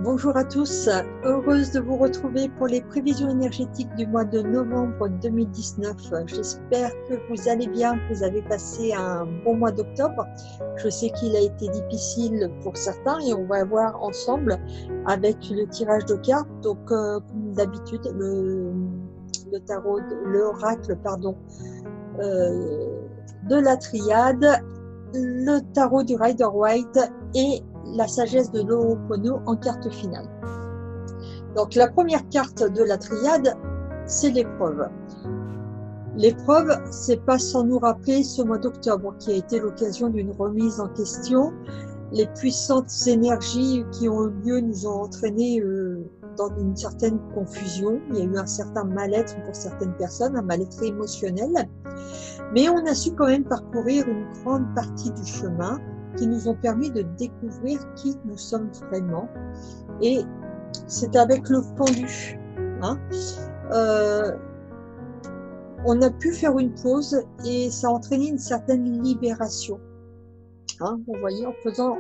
Bonjour à tous, heureuse de vous retrouver pour les prévisions énergétiques du mois de novembre 2019. J'espère que vous allez bien, que vous avez passé un bon mois d'octobre. Je sais qu'il a été difficile pour certains et on va voir ensemble avec le tirage de cartes. Donc, comme d'habitude, le tarot, l'oracle, de la triade, le tarot du Rider-Waite et la sagesse de l'Ho'oponopono en carte finale. Donc la première carte de la triade, c'est l'épreuve. L'épreuve, c'est pas sans nous rappeler ce mois d'octobre qui a été l'occasion d'une remise en question. Les puissantes énergies qui ont eu lieu nous ont entraînés dans une certaine confusion. Il y a eu un certain mal-être pour certaines personnes, un mal-être émotionnel. Mais on a su quand même parcourir une grande partie du chemin qui nous ont permis de découvrir qui nous sommes vraiment. Et c'est avec le pendu. On a pu faire une pause et ça a entraîné une certaine libération. Vous voyez, en faisant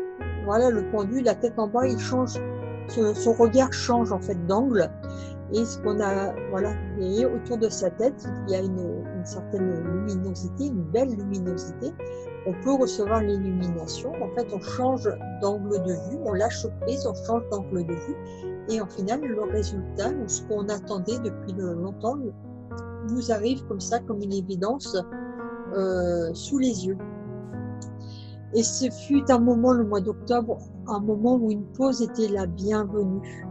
le pendu, la tête en bas, il change, son regard change en fait d'angle. Et ce qu'on a, vous voyez, autour de sa tête, il y a une certaine luminosité, une belle luminosité. On peut recevoir l'illumination. En fait, on change d'angle de vue, on lâche prise, on change d'angle de vue. Et en final, le résultat, ou ce qu'on attendait depuis longtemps, nous arrive comme ça, comme une évidence, sous les yeux. Et ce fut un moment, le mois d'octobre, un moment où une pause était la bienvenue.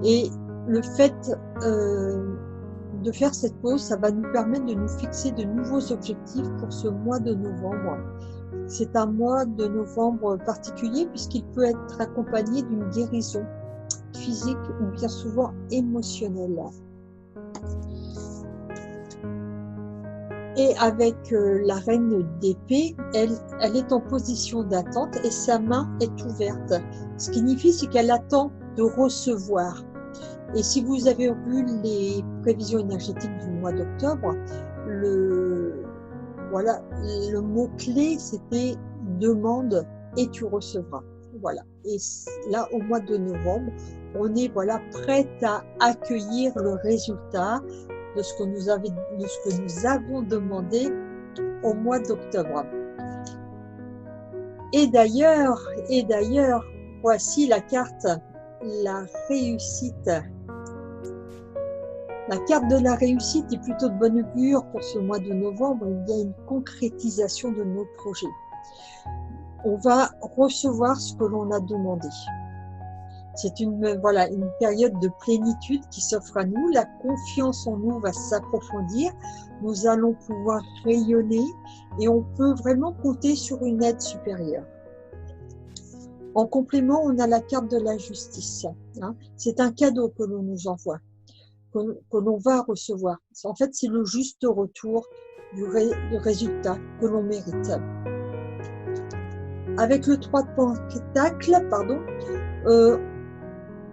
Et le fait de faire cette pause, ça va nous permettre de nous fixer de nouveaux objectifs pour ce mois de novembre. C'est un mois de novembre particulier puisqu'il peut être accompagné d'une guérison physique ou bien souvent émotionnelle. Et avec la reine d'épée, elle est en position d'attente et sa main est ouverte. Ce qui signifie, c'est qu'elle attend de recevoir. Et si vous avez vu les prévisions énergétiques du mois d'octobre, le mot-clé, c'était « demande et tu recevras ». Voilà. Et là, au mois de novembre, on est prête à accueillir le résultat de ce que nous avons demandé au mois d'octobre. Et d'ailleurs, voici la carte, la réussite. La carte de la réussite est plutôt de bonne augure pour ce mois de novembre. Il y a une concrétisation de nos projets. On va recevoir ce que l'on a demandé. C'est une période de plénitude qui s'offre à nous. La confiance en nous va s'approfondir. Nous allons pouvoir rayonner et on peut vraiment compter sur une aide supérieure. En complément, on a la carte de la justice. C'est un cadeau que l'on nous envoie, que l'on va recevoir. En fait, c'est le juste retour du résultat que l'on mérite. Avec le 3 de Pentacles,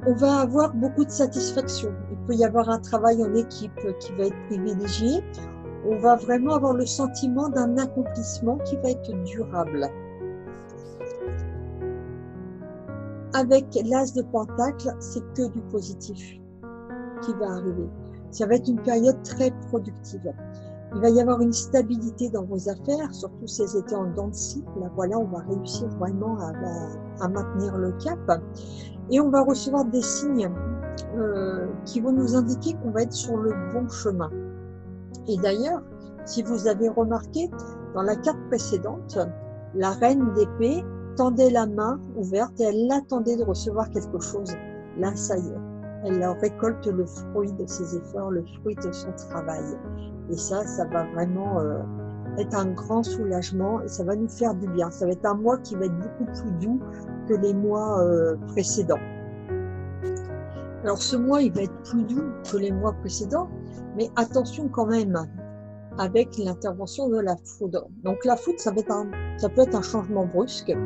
on va avoir beaucoup de satisfaction. Il peut y avoir un travail en équipe qui va être privilégié. On va vraiment avoir le sentiment d'un accomplissement qui va être durable. Avec l'As de Pentacle, c'est que du positif qui va arriver. Ça va être une période très productive. Il va y avoir une stabilité dans vos affaires, surtout si elles étaient en dents de scie. Là, on va réussir vraiment à maintenir le cap. Et on va recevoir des signes qui vont nous indiquer qu'on va être sur le bon chemin. Et d'ailleurs, si vous avez remarqué, dans la carte précédente, la reine d'épée tendait la main ouverte et elle attendait de recevoir quelque chose. Là, ça y est, elle récolte le fruit de ses efforts, le fruit de son travail. Et ça va vraiment être un grand soulagement et ça va nous faire du bien. Ça va être un mois qui va être beaucoup plus doux que les mois précédents. Alors ce mois, il va être plus doux que les mois précédents, mais attention quand même avec l'intervention de la foudre. Donc la foudre, ça peut être un changement brusque,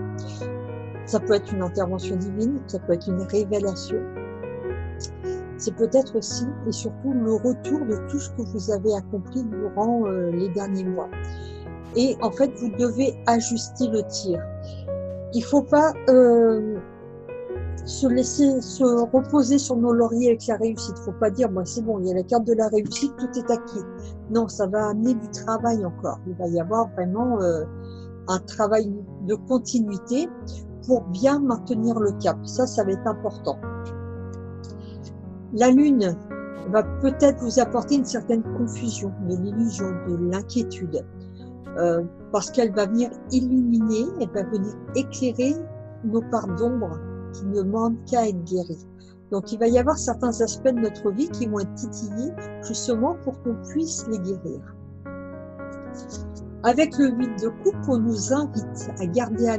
ça peut être une intervention divine, ça peut être une révélation. C'est peut-être aussi et surtout le retour de tout ce que vous avez accompli durant les derniers mois. Et en fait, vous devez ajuster le tir. Il ne faut pas se laisser se reposer sur nos lauriers avec la réussite. Faut pas dire, moi c'est bon, il y a la carte de la réussite, tout est acquis. Non, ça va amener du travail encore. Il va y avoir vraiment un travail de continuité pour bien maintenir le cap. Ça va être important. La Lune va peut-être vous apporter une certaine confusion, de l'illusion, de l'inquiétude, parce qu'elle va venir illuminer, elle va venir éclairer nos parts d'ombre qui ne demandent qu'à être guéries. Donc il va y avoir certains aspects de notre vie qui vont être titillés justement pour qu'on puisse les guérir. Avec le 8 de coupe, on nous invite à garder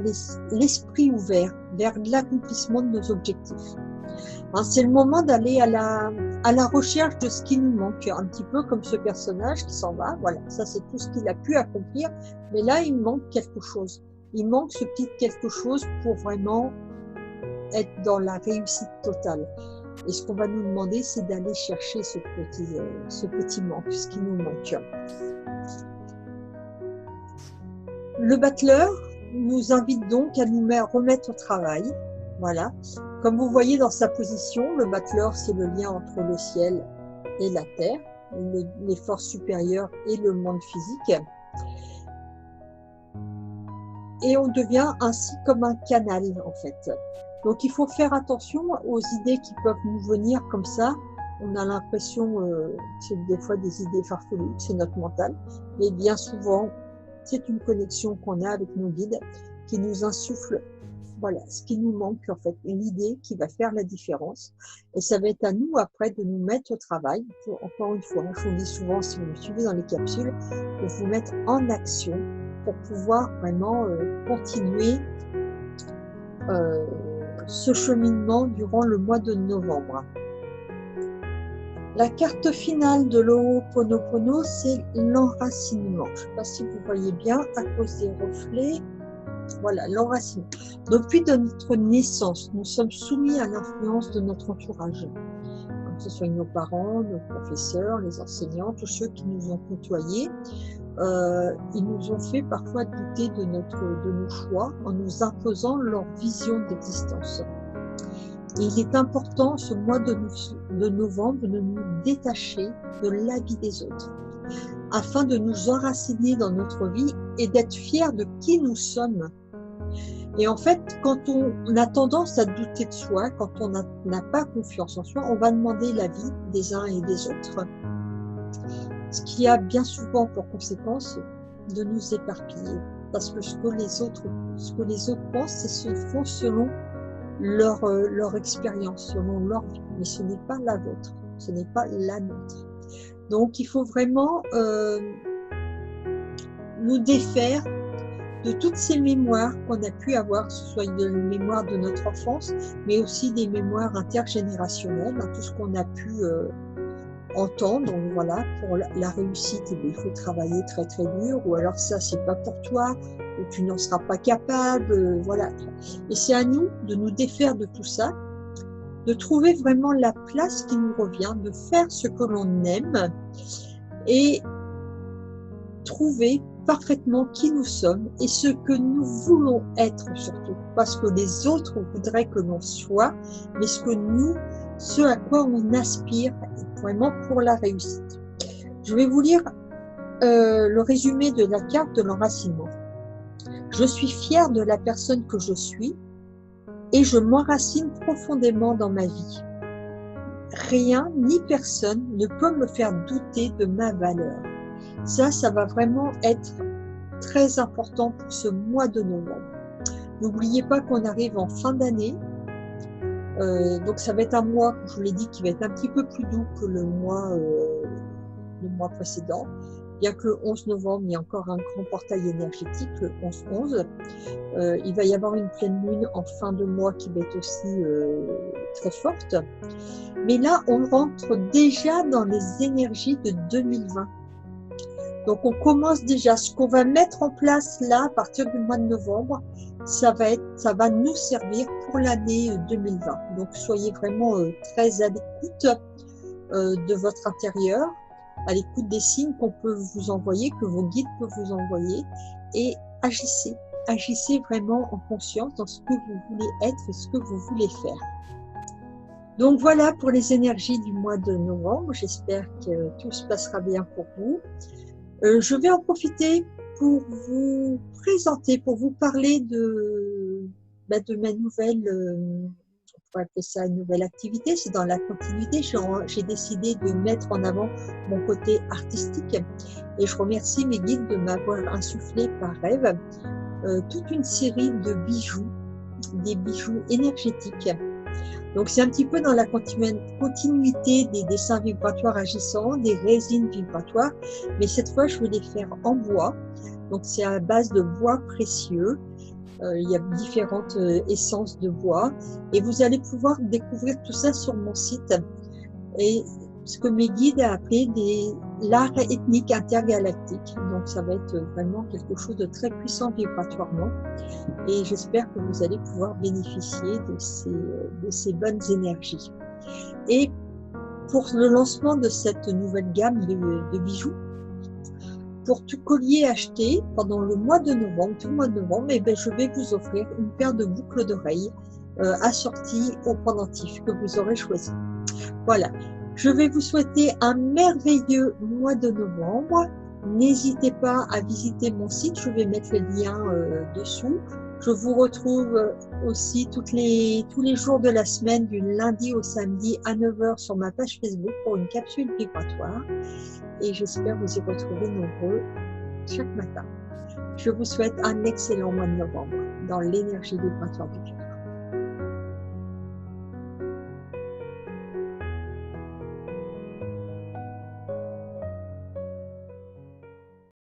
l'esprit ouvert vers l'accomplissement de nos objectifs. C'est le moment d'aller à la recherche de ce qui nous manque, un petit peu comme ce personnage qui s'en va. Voilà, ça c'est tout ce qu'il a pu accomplir, mais là il manque quelque chose. Il manque ce petit quelque chose pour vraiment être dans la réussite totale. Et ce qu'on va nous demander, c'est d'aller chercher ce petit manque, ce qui nous manque. Le battleur nous invite donc à nous remettre au travail. Voilà. Comme vous voyez dans sa position, le battleur, c'est le lien entre le ciel et la terre, les forces supérieures et le monde physique. Et on devient ainsi comme un canal, en fait. Donc, il faut faire attention aux idées qui peuvent nous venir comme ça. On a l'impression que c'est des fois des idées farfelues, c'est notre mental. Mais bien souvent, c'est une connexion qu'on a avec nos guides qui nous insufflent, voilà, ce qui nous manque, en fait, l'idée qui va faire la différence. Et ça va être à nous, après, de nous mettre au travail. Encore une fois, je vous dis souvent, si vous me suivez dans les capsules, de vous mettre en action pour pouvoir vraiment continuer ce cheminement durant le mois de novembre. La carte finale de l'Ho'oponopono, c'est l'enracinement. Je ne sais pas si vous voyez bien à cause des reflets. Voilà, l'enracinement. Depuis notre naissance, nous sommes soumis à l'influence de notre entourage. Que ce soit nos parents, nos professeurs, les enseignants, tous ceux qui nous ont côtoyés. Ils nous ont fait parfois douter de nos choix en nous imposant leur vision d'existence. Il est important, ce mois de novembre, de nous détacher de l'avis des autres, afin de nous enraciner dans notre vie et d'être fiers de qui nous sommes. Et en fait, quand on a tendance à douter de soi, quand on n'a pas confiance en soi, on va demander l'avis des uns et des autres. Ce qui a bien souvent pour conséquence de nous éparpiller. Parce que ce que les autres pensent, c'est ce qu'ils font selon leur expérience, selon leur vie, mais ce n'est pas la vôtre, ce n'est pas la nôtre. Donc il faut vraiment nous défaire de toutes ces mémoires qu'on a pu avoir, que ce soit des mémoires de notre enfance, mais aussi des mémoires intergénérationnelles, tout ce qu'on a pu entendre. Donc voilà, pour la réussite, il faut travailler très très dur, ou alors ça c'est pas pour toi, ou tu n'en seras pas capable, voilà. Et c'est à nous de nous défaire de tout ça, de trouver vraiment la place qui nous revient, de faire ce que l'on aime et trouver parfaitement qui nous sommes et ce que nous voulons être surtout, parce que les autres voudraient que l'on soit, mais ce à quoi on aspire vraiment pour la réussite. Je vais vous lire le résumé de la carte de l'enracinement. Je suis fière de la personne que je suis et je m'enracine profondément dans ma vie. Rien ni personne ne peut me faire douter de ma valeur. Ça va vraiment être très important pour ce mois de novembre. N'oubliez pas qu'on arrive en fin d'année. Donc ça va être un mois, je vous l'ai dit, qui va être un petit peu plus doux que le mois précédent. Bien que le 11 novembre, il y a encore un grand portail énergétique, le 11-11. Il va y avoir une pleine lune en fin de mois qui va être aussi très forte. Mais là, on rentre déjà dans les énergies de 2020. Donc on commence déjà, ce qu'on va mettre en place là, à partir du mois de novembre, ça va nous servir pour l'année 2020. Donc soyez vraiment très à l'écoute de votre intérieur, à l'écoute des signes qu'on peut vous envoyer, que vos guides peuvent vous envoyer, et agissez agissez vraiment en conscience dans ce que vous voulez être et ce que vous voulez faire. Donc voilà pour les énergies du mois de novembre. J'espère que tout se passera bien pour vous. Je vais en profiter pour vous présenter, pour vous parler de ma nouvelle, on pourrait appeler ça une nouvelle activité. C'est dans la continuité. J'ai décidé de mettre en avant mon côté artistique et je remercie mes guides de m'avoir insufflé par rêve toute une série de bijoux, des bijoux énergétiques. Donc c'est un petit peu dans la continuité des dessins vibratoires agissants, des résines vibratoires, mais cette fois je vais les faire en bois. Donc c'est à base de bois précieux. Il y a différentes essences de bois et vous allez pouvoir découvrir tout ça sur mon site. Et ce que mes guides ont appelé l'art ethnique intergalactique. Donc ça va être vraiment quelque chose de très puissant vibratoirement. Et j'espère que vous allez pouvoir bénéficier de ces bonnes énergies. Et pour le lancement de cette nouvelle gamme de bijoux, pour tout collier acheté pendant le mois de novembre, tout le mois de novembre, je vais vous offrir une paire de boucles d'oreilles assorties au pendentif que vous aurez choisi. Voilà, je vais vous souhaiter un merveilleux mois de novembre. N'hésitez pas à visiter mon site, je vais mettre les liens dessous. Je vous retrouve aussi tous les jours de la semaine, du lundi au samedi à 9 h sur ma page Facebook pour une capsule vibratoire. Et j'espère vous y retrouver nombreux chaque matin. Je vous souhaite un excellent mois de novembre dans l'énergie vibratoire du cœur.